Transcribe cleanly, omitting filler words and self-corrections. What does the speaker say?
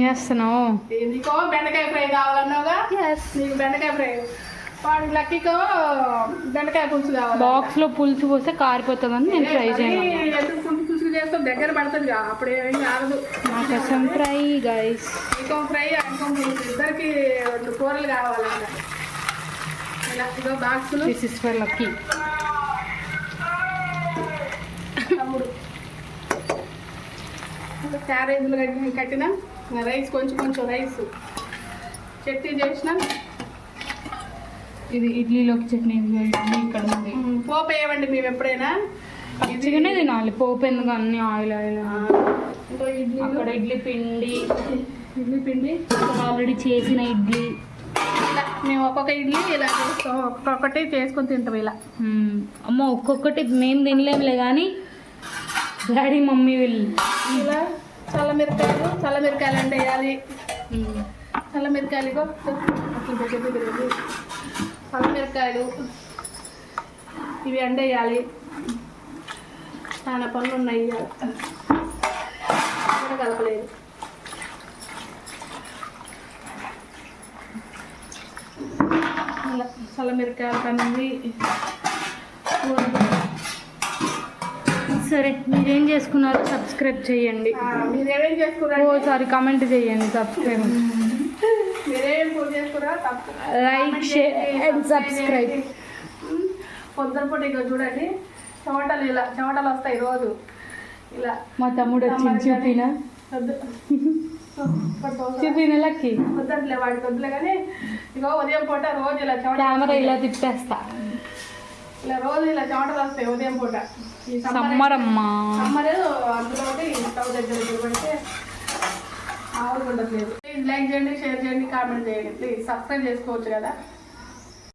చేస్తున్నావు? నీకో బెండకాయ ఫ్రై కావాలన్నావుగా, నీకు బెండకాయ ఫ్రై. వాడికి లక్కీకో బెండకాయ పులుసు కావాలి. బాక్స్ లో పులుసు పోస్తే కారిపోతుందని నేను ఫ్రై చేయను. పులుసు చేస్తే దగ్గర పడుతుంది, అప్పుడేమీ కాదు. రసం ఫ్రై గైస్. ఇంకో ఫ్రై ఇంకో పులుసు, ఇద్దరికి 2 కూరలు కావాలన్నమాట. ఇలా ఇదో బాక్సులు. This is for lucky. తమ్ముడు క్యారేజీలు కట్టిన రైస్, కొంచెం రైస్ చట్నీ చేసిన. ఇది ఇడ్లీలోకి చట్నీ. ఇడ్లీ ఇక్కడ ఉంది. పోపు వేయమండి మేము ఎప్పుడైనా, పచ్చిగానే తినాలి. పోపు ఎందుకు అన్ని ఆయిల్ ఇంకో ఇడ్లీ. అక్కడ ఇడ్లీ పిండి ఆల్రెడీ చేసిన ఇడ్లీ. ఇలా మేము ఒక్కొక్క ఇడ్లీ ఇలా చేస్తాం, ఒక్కొక్కటి చేసుకొని తింటాం ఇలా. అమ్మ ఒక్కొక్కటి మేము తినలేములే కానీ డాడీ మమ్మీ వీళ్ళు ఇలా చల్లమిరకాయలు అంటే వేయాలి. చల్లమిరకాయలు చల్లమిరకాయలు ఇవి అంటే వేయాలి. చాలా పనులు ఉన్నాయి, కూడా కలపలేదు. చల్లమిరకాయలు పని. సరే, మీరేం చేసుకున్నారో సబ్స్క్రైబ్ చేయండి. మీరేం చేసుకున్నారు? ఓసారి కామెంట్ చేయండి. సబ్స్క్రైబ్, మీరేం చేసుకున్నారో లైక్, షేర్ అండ్ సబ్స్క్రైబ్. పొద్దునపూట ఇక చూడండి, చెమటలు వస్తాయి రోజు. ఇలా మా తమ్ముడు వచ్చింది చూపినా లక్కీ. వద్దట్లే వాడికి వద్దులే కానీ ఇగో ఉదయం పూట రోజు ఇలా కెమెరా ఇలా తిప్పేస్తా. ఇలా రోజు ఇలా చెమటలు వస్తాయి ఉదయం పూట. సమ్మర్ అమ్మా, సమ్మర్ అందులో స్టవ్ దగ్గర పెడితే ఆవులు ఉండట్లేదు. ప్లీజ్ లైక్ చేయండి, షేర్ చేయండి, కామెంట్ చేయండి. ప్లీజ్ సబ్స్క్రైబ్ చేసుకోవచ్చు కదా.